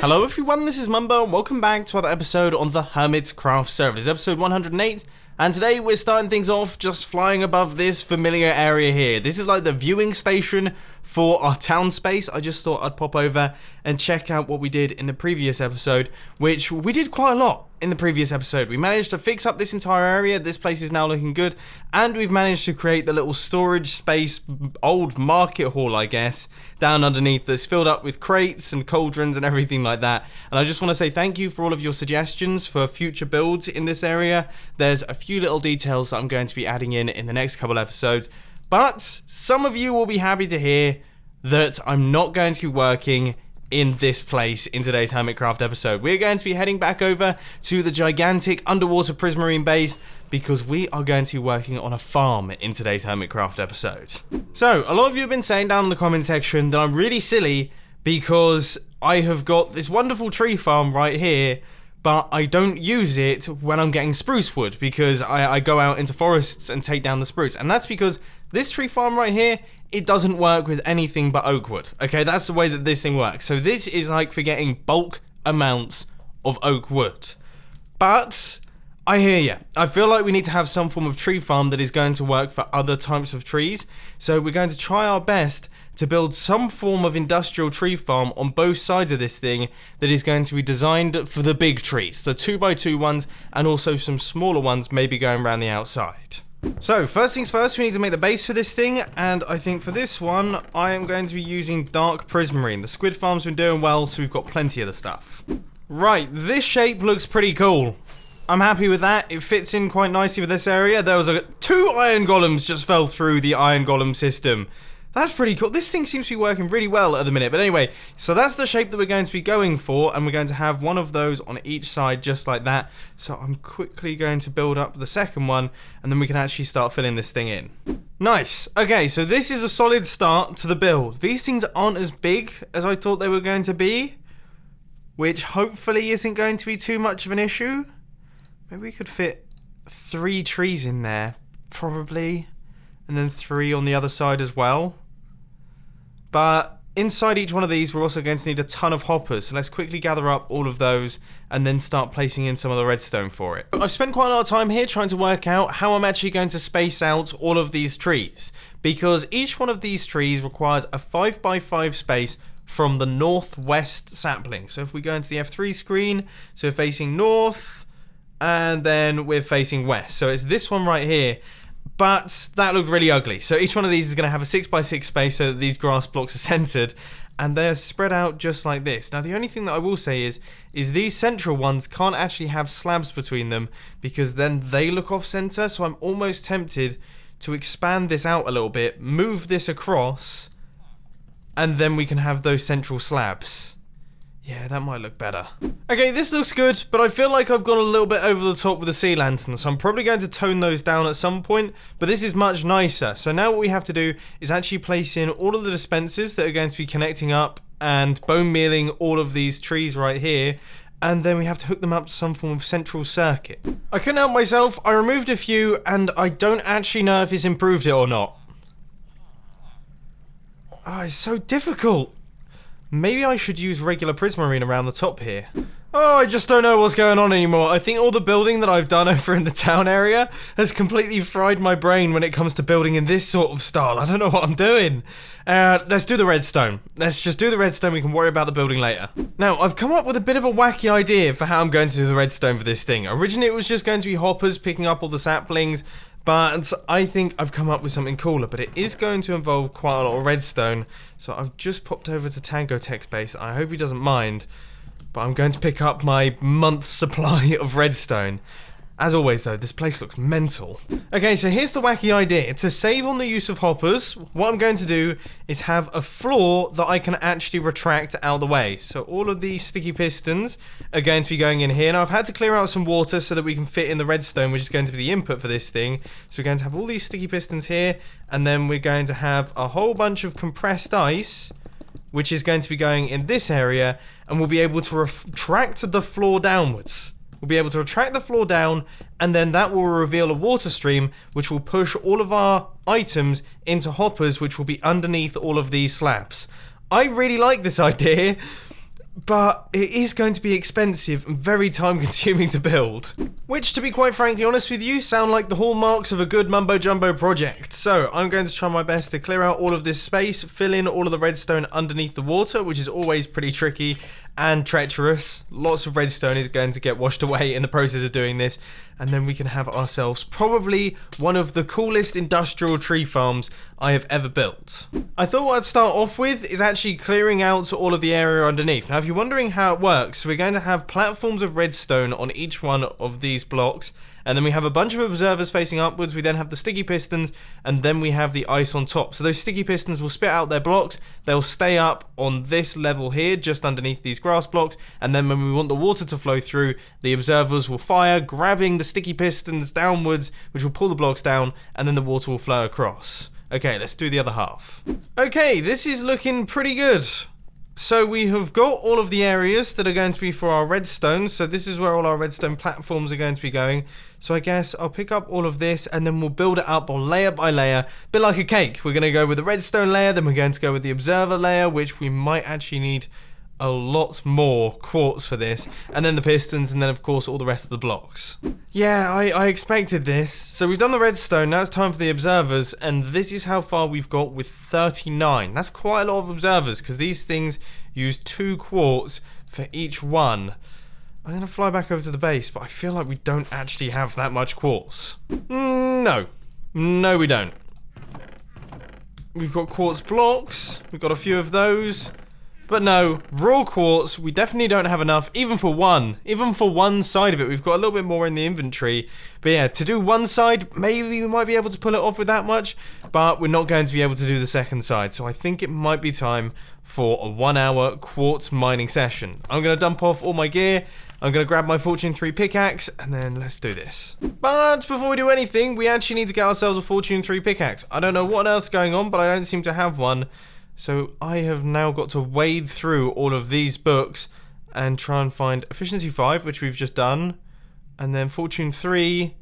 Hello everyone, this is Mumbo and welcome back to another episode on the Hermitcraft server. This is episode 108 and today we're starting things off just flying above this familiar area here. This is like the viewing station for our town space. I just thought I'd pop over and check out what we did in the previous episode, which we did quite a lot in the previous episode. We managed to fix up this entire area. This place is now looking good, and we've managed to create the little storage space, old market hall, I guess, down underneath that's filled up with crates and cauldrons and everything like that. And I just want to say thank you for all of your suggestions for future builds in this area. There's a few little details that I'm going to be adding in the next couple episodes, but some of you will be happy to hear that I'm not going to be working in this place in today's Hermitcraft episode. We're going to be heading back over to the gigantic underwater prismarine base because we are going to be working on a farm in today's Hermitcraft episode. So, a lot of you have been saying down in the comment section that I'm really silly because I have got this wonderful tree farm right here, but I don't use it when I'm getting spruce wood because I go out into forests and take down the spruce. And that's because this tree farm right here, it doesn't work with anything but oak wood. Okay, that's the way that this thing works. So this is like for getting bulk amounts of oak wood. But I hear you. I feel like we need to have some form of tree farm that is going to work for other types of trees. So we're going to try our best to build some form of industrial tree farm on both sides of this thing that is going to be designed for the big trees, the 2x2 ones, and also some smaller ones maybe going around the outside. So, first things first, we need to make the base for this thing, and I think for this one, I am going to be using dark prismarine. The squid farm's been doing well, so we've got plenty of the stuff. Right, this shape looks pretty cool. I'm happy with that. It fits in quite nicely with this area. There was two iron golems just fell through the iron golem system. That's pretty cool. This thing seems to be working really well at the minute. But anyway, so that's the shape that we're going to be going for. And we're going to have one of those on each side just like that. So I'm quickly going to build up the second one. And then we can actually start filling this thing in. Nice. Okay, so this is a solid start to the build. These things aren't as big as I thought they were going to be, which hopefully isn't going to be too much of an issue. Maybe we could fit 3 trees in there, probably. And then 3 on the other side as well. But inside each one of these, we're also going to need a ton of hoppers. So let's quickly gather up all of those and then start placing in some of the redstone for it. I've spent quite a lot of time here trying to work out how I'm actually going to space out all of these trees, because each one of these trees requires a 5x5 space from the northwest sapling. So if we go into the F3 screen, so we're facing north and then we're facing west. So it's this one right here. But that looked really ugly. So each one of these is going to have a 6x6 space so that these grass blocks are centered. And they're spread out just like this. Now the only thing that I will say is these central ones can't actually have slabs between them because then they look off center. So I'm almost tempted to expand this out a little bit, move this across, and then we can have those central slabs. Yeah, that might look better. Okay, this looks good, but I feel like I've gone a little bit over the top with the sea lanterns, so I'm probably going to tone those down at some point, but this is much nicer. So now what we have to do is actually place in all of the dispensers that are going to be connecting up and bone mealing all of these trees right here, and then we have to hook them up to some form of central circuit. I couldn't help myself, I removed a few, and I don't actually know if it's improved it or not. Oh, it's so difficult. Maybe I should use regular prismarine around the top here. Oh, I just don't know what's going on anymore. I think all the building that I've done over in the town area has completely fried my brain when it comes to building in this sort of style. I don't know what I'm doing. Let's do the redstone. Let's just do the redstone. We can worry about the building later. Now, I've come up with a bit of a wacky idea for how I'm going to do the redstone for this thing. Originally, it was just going to be hoppers picking up all the saplings, but I think I've come up with something cooler, but it is going to involve quite a lot of redstone. So I've just popped over to Tango Tech's base. I hope he doesn't mind, but I'm going to pick up my month's supply of redstone. As always though, this place looks mental. Okay, so here's the wacky idea. To save on the use of hoppers, what I'm going to do is have a floor that I can actually retract out of the way. So all of these sticky pistons are going to be going in here. Now I've had to clear out some water so that we can fit in the redstone, which is going to be the input for this thing. So we're going to have all these sticky pistons here, and then we're going to have a whole bunch of compressed ice, which is going to be going in this area, and we'll be able to retract the floor downwards. We'll be able to retract the floor down, and then that will reveal a water stream which will push all of our items into hoppers which will be underneath all of these slabs. I really like this idea. but it is going to be expensive and very time consuming to build. Which, to be quite frankly honest with you, sound like the hallmarks of a good mumbo jumbo project. So I'm going to try my best to clear out all of this space, fill in all of the redstone underneath the water, which is always pretty tricky and treacherous. Lots of redstone is going to get washed away in the process of doing this, and then we can have ourselves probably one of the coolest industrial tree farms I have ever built. I thought what I'd start off with is actually clearing out all of the area underneath. Now if you're wondering how it works, so we're going to have platforms of redstone on each one of these blocks, and then we have a bunch of observers facing upwards. We then have the sticky pistons, and then we have the ice on top. So those sticky pistons will spit out their blocks. They'll stay up on this level here, just underneath these grass blocks, and then when we want the water to flow through, the observers will fire, grabbing the sticky pistons downwards, which will pull the blocks down, and then the water will flow across. Okay, let's do the other half. Okay, this is looking pretty good. So we have got all of the areas that are going to be for our redstone. So this is where all our redstone platforms are going to be going. So I guess I'll pick up all of this and then we'll build it up on layer by layer, a bit like a cake. We're going to go with the redstone layer, then we're going to go with the observer layer, which we might actually need a lot more quartz for this, and then the pistons, and then of course all the rest of the blocks. Yeah, I expected this. So we've done the redstone, now it's time for the observers, and this is how far we've got with 39. That's quite a lot of observers, because these things use 2 quartz for each one. I'm going to fly back over to the base, but I feel like we don't actually have that much quartz. No, we don't. We've got quartz blocks, we've got a few of those. But no, raw quartz, we definitely don't have enough, even for one side of it. We've got a little bit more in the inventory. But yeah, to do one side, maybe we might be able to pull it off with that much, but we're not going to be able to do the second side. So I think it might be time for a 1-hour quartz mining session. I'm going to dump off all my gear. I'm going to grab my Fortune 3 pickaxe, and then let's do this. But before we do anything, we actually need to get ourselves a Fortune 3 pickaxe. I don't know what else is going on, but I don't seem to have one. So I have now got to wade through all of these books and try and find Efficiency 5, which we've just done, and then Fortune 3,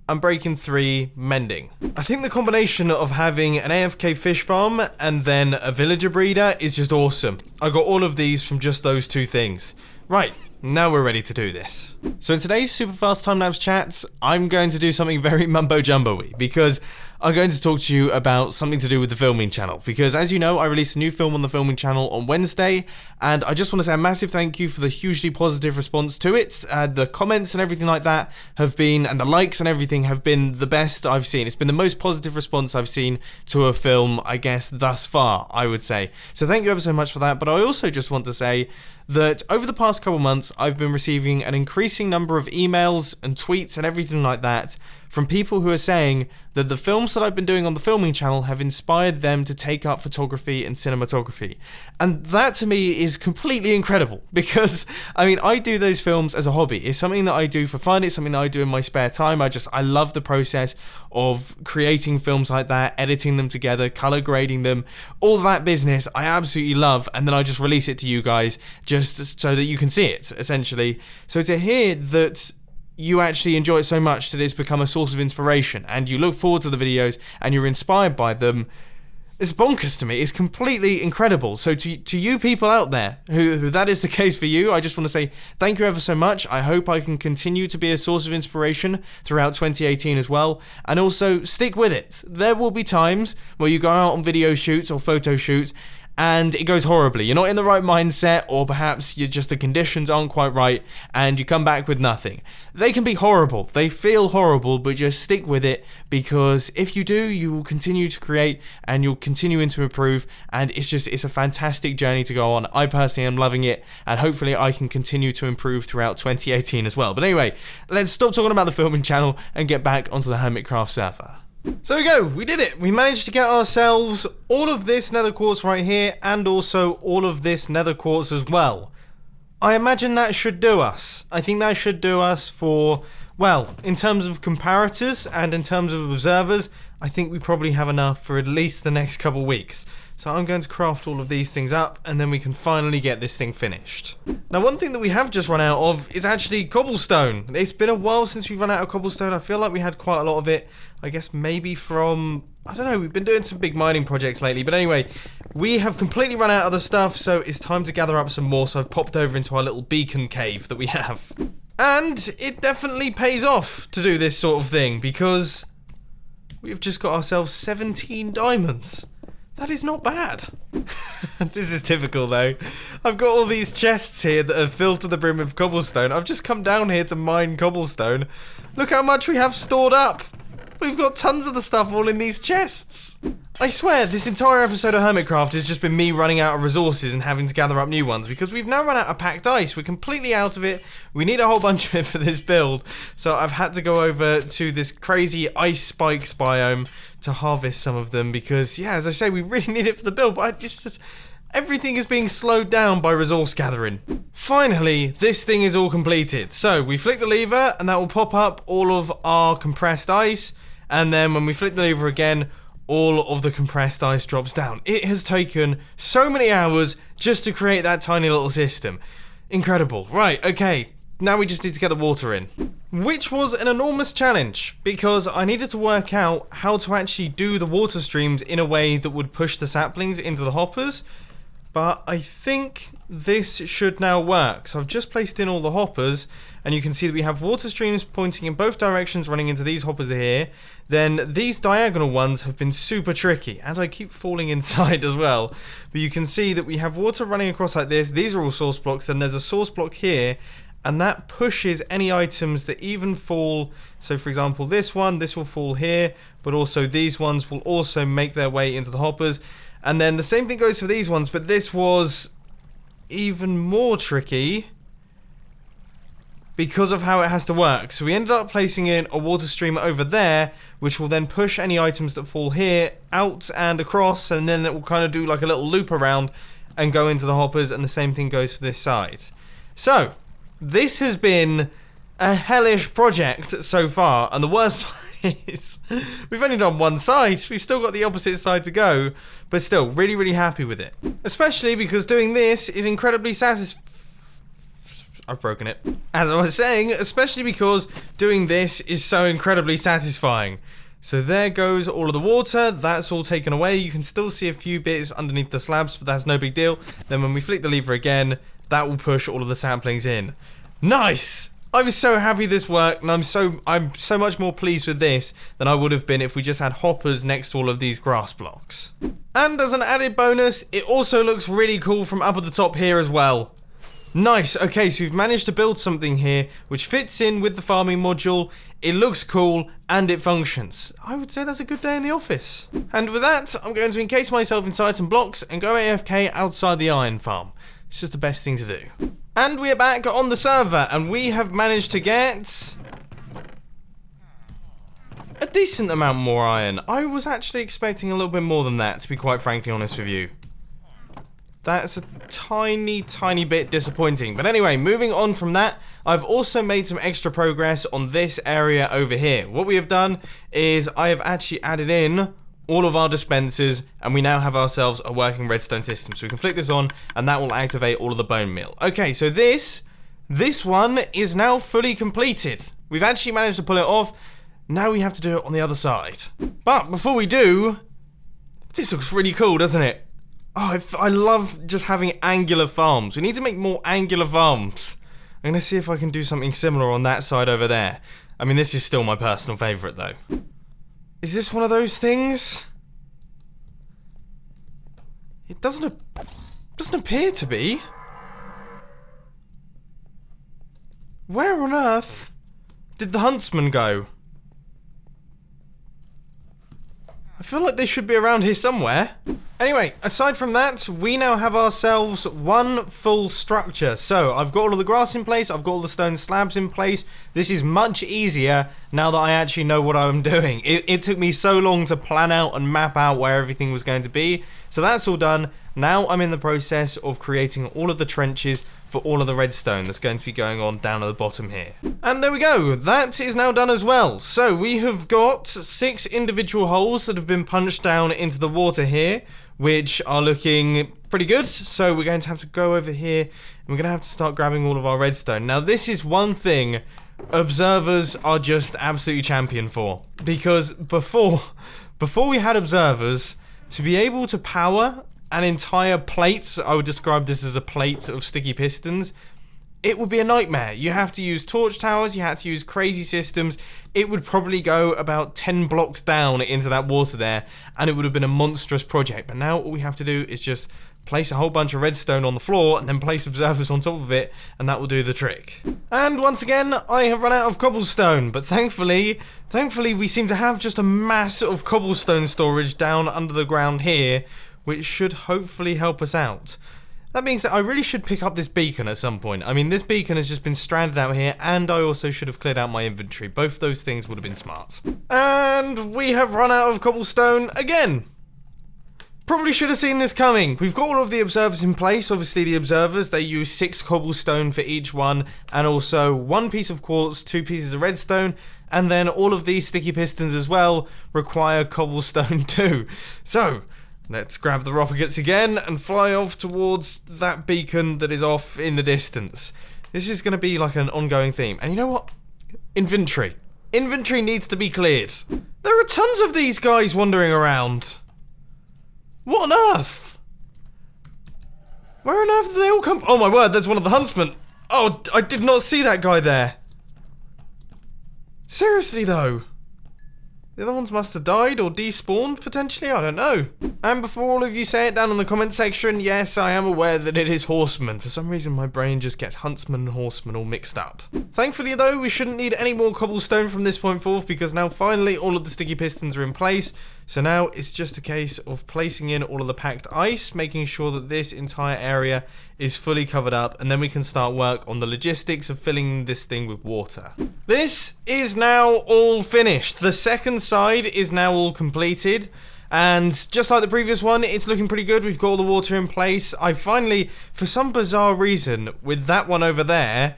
Unbreaking 3, Mending. I think the combination of having an AFK fish farm and then a villager breeder is just awesome. I got all of these from just those 2 things. Right, now we're ready to do this. So in today's super fast time-lapse chat, I'm going to do something very mumbo-jumbo-y, because I'm going to talk to you about something to do with the filming channel, because as you know, I released a new film on the filming channel on Wednesday, and I just want to say a massive thank you for the hugely positive response to it. The comments and everything like that have been, and the likes and everything have been the best I've seen. It's been the most positive response I've seen to a film, I guess, thus far, I would say. So thank you ever so much for that, but I also just want to say that over the past couple months, I've been receiving an increasing number of emails and tweets and everything like that from people who are saying that the films that I've been doing on the filming channel have inspired them to take up photography and cinematography. And that to me is completely incredible, because I mean, I do those films as a hobby. It's something that I do for fun. It's something that I do in my spare time. I love the process of creating films like that, editing them together, color grading them, all that business I absolutely love, and then I just release it to you guys just so that you can see it, essentially. So to hear that you actually enjoy it so much that it's become a source of inspiration and you look forward to the videos and you're inspired by them, it's bonkers to me. It's completely incredible. So to you people out there who that is the case for you, I just want to say thank you ever so much. I hope I can continue to be a source of inspiration throughout 2018 as well, and also stick with it. There will be times where you go out on video shoots or photo shoots and it goes horribly. You're not in the right mindset, or perhaps the conditions aren't quite right, and you come back with nothing. They can be horrible. They feel horrible, but just stick with it, because if you do, you will continue to create and you'll continue to improve, and it's a fantastic journey to go on. I personally am loving it, and hopefully I can continue to improve throughout 2018 as well. But anyway, let's stop talking about the filming channel and get back onto the Hermitcraft server. So we go, we did it. We managed to get ourselves all of this nether quartz right here, and also all of this nether quartz as well. I imagine that should do us. I think that should do us for, well, in terms of comparators and in terms of observers, I think we probably have enough for at least the next couple weeks. So I'm going to craft all of these things up, and then we can finally get this thing finished. Now, one thing that we have just run out of is actually cobblestone. It's been a while since we've run out of cobblestone. I feel like we had quite a lot of it, I guess maybe from I don't know, we've been doing some big mining projects lately, but anyway, we have completely run out of the stuff, so it's time to gather up some more, so I've popped over into our little beacon cave that we have. And it definitely pays off to do this sort of thing, because we've just got ourselves 17 diamonds. That is not bad. This is typical though. I've got all these chests here that are filled to the brim with cobblestone. I've just come down here to mine cobblestone. Look how much we have stored up. We've got tons of the stuff all in these chests. I swear, this entire episode of Hermitcraft has just been me running out of resources and having to gather up new ones, because we've now run out of packed ice. We're completely out of it. We need a whole bunch of it for this build. So I've had to go over to this crazy ice spikes biome to harvest some of them because, yeah, as I say, we really need it for the build, but everything is being slowed down by resource gathering. Finally, this thing is all completed. So we flick the lever and that will pop up all of our compressed ice. And then when we flick the lever again, all of the compressed ice drops down. It has taken so many hours just to create that tiny little system. Incredible. Right, okay. Now we just need to get the water in. Which was an enormous challenge, because I needed to work out how to actually do the water streams in a way that would push the saplings into the hoppers. But I think this should now work. So I've just placed in all the hoppers, and you can see that we have water streams pointing in both directions running into these hoppers here. Then these diagonal ones have been super tricky, and I keep falling inside as well. But you can see that we have water running across like this. These are all source blocks, and there's a source block here, and that pushes any items that even fall. So for example, this will fall here, but also these ones will also make their way into the hoppers. And then the same thing goes for these ones, but this was even more tricky because of how it has to work. So we ended up placing in a water stream over there, which will then push any items that fall here out and across, and then it will kind of do like a little loop around and go into the hoppers, and the same thing goes for this side. So this has been a hellish project so far, and the worst part is we've only done one side. We've still got the opposite side to go, but still really, really happy with it. Especially because doing this is incredibly satisfying. I've broken it. As I was saying, especially because doing this is so incredibly satisfying. So there goes all of the water. That's all taken away. You can still see a few bits underneath the slabs, but that's no big deal. Then when we flick the lever again, that will push all of the saplings in. Nice! I was so happy this worked, and I'm so much more pleased with this than I would have been if we just had hoppers next to all of these grass blocks. And as an added bonus, it also looks really cool from up at the top here as well. Nice. Okay, so we've managed to build something here which fits in with the farming module. It looks cool and it functions. I would say that's a good day in the office. And with that, I'm going to encase myself inside some blocks and go AFK outside the iron farm. It's just the best thing to do. And we are back on the server, and we have managed to get a decent amount more iron. I was actually expecting a little bit more than that, to be quite frankly honest with you. That's a tiny, tiny bit disappointing. But anyway, moving on from that, I've also made some extra progress on this area over here. What we have done is I have actually added in all of our dispensers, and we now have ourselves a working redstone system. So we can flick this on, and that will activate all of the bone meal. Okay, so this one is now fully completed. We've actually managed to pull it off. Now we have to do it on the other side. But before we do, this looks really cool, doesn't it? Oh, I love just having angular farms. We need to make more angular farms. I'm going to see if I can do something similar on that side over there. I mean, this is still my personal favorite, though. Is this one of those things? It doesn't appear to be. Where on earth did the huntsman go? I feel like they should be around here somewhere. Anyway, aside from that, we now have ourselves one full structure. So, I've got all of the grass in place, I've got all the stone slabs in place. This is much easier now that I actually know what I'm doing. It took me so long to plan out and map out where everything was going to be. So that's all done. Now I'm in the process of creating all of the trenches for all of the redstone that's going to be going on down at the bottom here. And there we go, that is now done as well. So we have got 6 individual holes that have been punched down into the water here. which are looking pretty good. So we're going to have to go over here, and we're going to have to start grabbing all of our redstone. Now, this is one thing observers are just absolutely champion for, because before we had observers, to be able to power an entire plate, I would describe this as a plate of sticky pistons, it would be a nightmare. You have to use torch towers, you had to use crazy systems. It would probably go about 10 blocks down into that water there, and it would have been a monstrous project. But now all we have to do is just place a whole bunch of redstone on the floor and then place observers on top of it, and that will do the trick. And once again, I have run out of cobblestone, but thankfully we seem to have just a mass of cobblestone storage down under the ground here, which should hopefully help us out. That being said, I really should pick up this beacon at some point. I mean, this beacon has just been stranded out here, and I also should have cleared out my inventory. Both those things would have been smart. And we have run out of cobblestone again. Probably should have seen this coming. We've got all of the observers in place. Obviously, the observers, they use 6 cobblestone for each one, and also 1 piece of quartz, 2 pieces of redstone, and then all of these sticky pistons as well require cobblestone too. So let's grab the rockets again and fly off towards that beacon that is off in the distance. This is going to be like an ongoing theme. And you know what? Inventory. Inventory needs to be cleared. There are tons of these guys wandering around. What on earth? Where on earth do they all come? Oh my word, there's one of the huntsmen. Oh, I did not see that guy there. Seriously though. The other ones must have died or despawned, potentially, I don't know. And before all of you say it down in the comment section, yes, I am aware that it is horsemen. For some reason, my brain just gets huntsman and horseman all mixed up. Thankfully, though, we shouldn't need any more cobblestone from this point forth, because now finally all of the sticky pistons are in place. So now it's just a case of placing in all of the packed ice, making sure that this entire area is fully covered up, and then we can start work on the logistics of filling this thing with water. This is now all finished. The second side is now all completed, and just like the previous one, it's looking pretty good. We've got all the water in place. I finally, for some bizarre reason, with that one over there,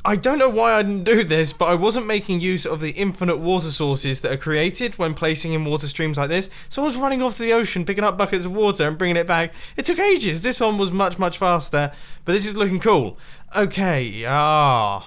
I don't know why I didn't do this, but I wasn't making use of the infinite water sources that are created when placing in water streams like this. So I was running off to the ocean, picking up buckets of water and bringing it back. It took ages. This one was much, much faster, but this is looking cool. Okay, I've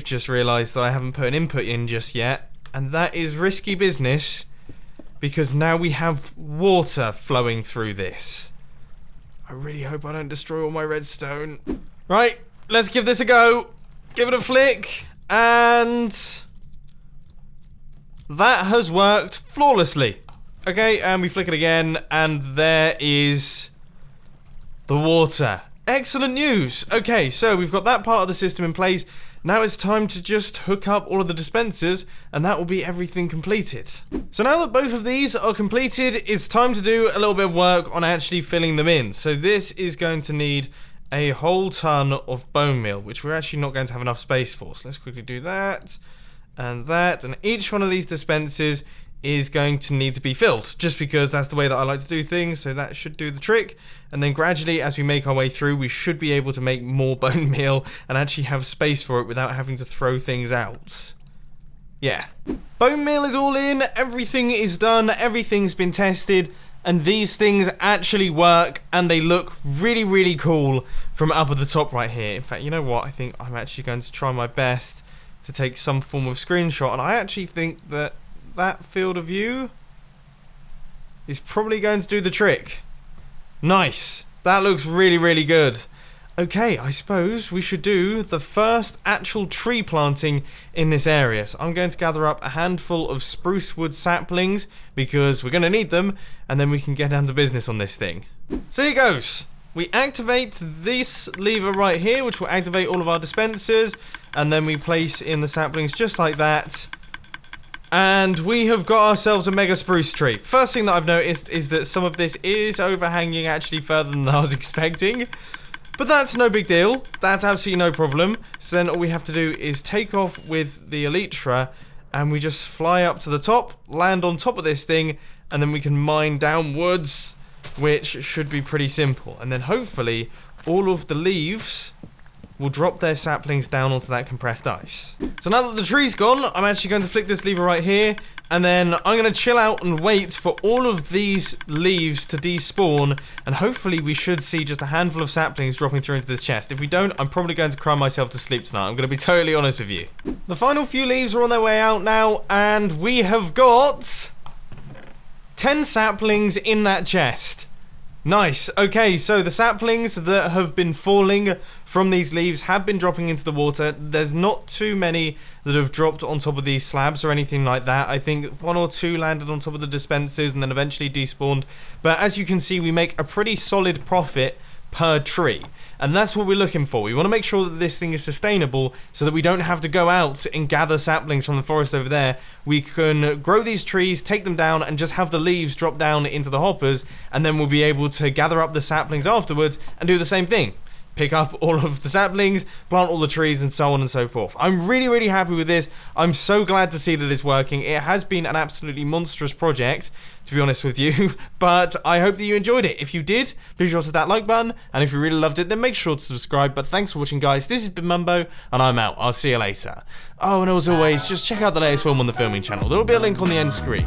just realised that I haven't put an input in just yet, and that is risky business, because now we have water flowing through this. I really hope I don't destroy all my redstone. Right, let's give this a go. Give it a flick, and that has worked flawlessly. Okay, and we flick it again, and there is the water. Excellent news. Okay, so we've got that part of the system in place. Now it's time to just hook up all of the dispensers, and that will be everything completed. So now that both of these are completed, it's time to do a little bit of work on actually filling them in. So this is going to need a whole ton of bone meal, which we're actually not going to have enough space for. So let's quickly do that, and each one of these dispensers is going to need to be filled, just because that's the way that I like to do things. So that should do the trick, and then gradually as we make our way through, we should be able to make more bone meal and actually have space for it without having to throw things out. Yeah, bone meal is all in, everything is done, everything's been tested, and these things actually work, and they look really, really cool from up at the top right here. In fact, you know what? I think I'm actually going to try my best to take some form of screenshot, and I actually think that that field of view is probably going to do the trick. Nice. That looks really, really good. Okay, I suppose we should do the first actual tree planting in this area. So I'm going to gather up a handful of spruce wood saplings, because we're going to need them, and then we can get down to business on this thing. So here goes. We activate this lever right here, which will activate all of our dispensers, and then we place in the saplings just like that. And we have got ourselves a mega spruce tree. First thing that I've noticed is that some of this is overhanging actually further than I was expecting. But that's no big deal. That's absolutely no problem. So then all we have to do is take off with the elytra, and we just fly up to the top, land on top of this thing, and then we can mine downwards, which should be pretty simple. And then hopefully all of the leaves will drop their saplings down onto that compressed ice. So now that the tree's gone, I'm actually going to flick this lever right here, and then I'm going to chill out and wait for all of these leaves to despawn, and hopefully we should see just a handful of saplings dropping through into this chest. If we don't, I'm probably going to cry myself to sleep tonight. I'm going to be totally honest with you. The final few leaves are on their way out now, and we have got 10 saplings in that chest. Nice. Okay, so the saplings that have been falling from these leaves have been dropping into the water. There's not too many that have dropped on top of these slabs or anything like that. I think 1 or 2 landed on top of the dispensers and then eventually despawned. But as you can see, we make a pretty solid profit per tree. And that's what we're looking for. We want to make sure that this thing is sustainable so that we don't have to go out and gather saplings from the forest over there. We can grow these trees, take them down, and just have the leaves drop down into the hoppers, and then we'll be able to gather up the saplings afterwards and do the same thing. Pick up all of the saplings, plant all the trees, and so on and so forth. I'm really, really happy with this. I'm so glad to see that it's working. It has been an absolutely monstrous project, to be honest with you, but I hope that you enjoyed it. If you did, be sure to hit that like button, and if you really loved it, then make sure to subscribe. But thanks for watching, guys. This has been Mumbo, and I'm out. I'll see you later. Oh, and as always, just check out the latest film on the filming channel. There will be a link on the end screen.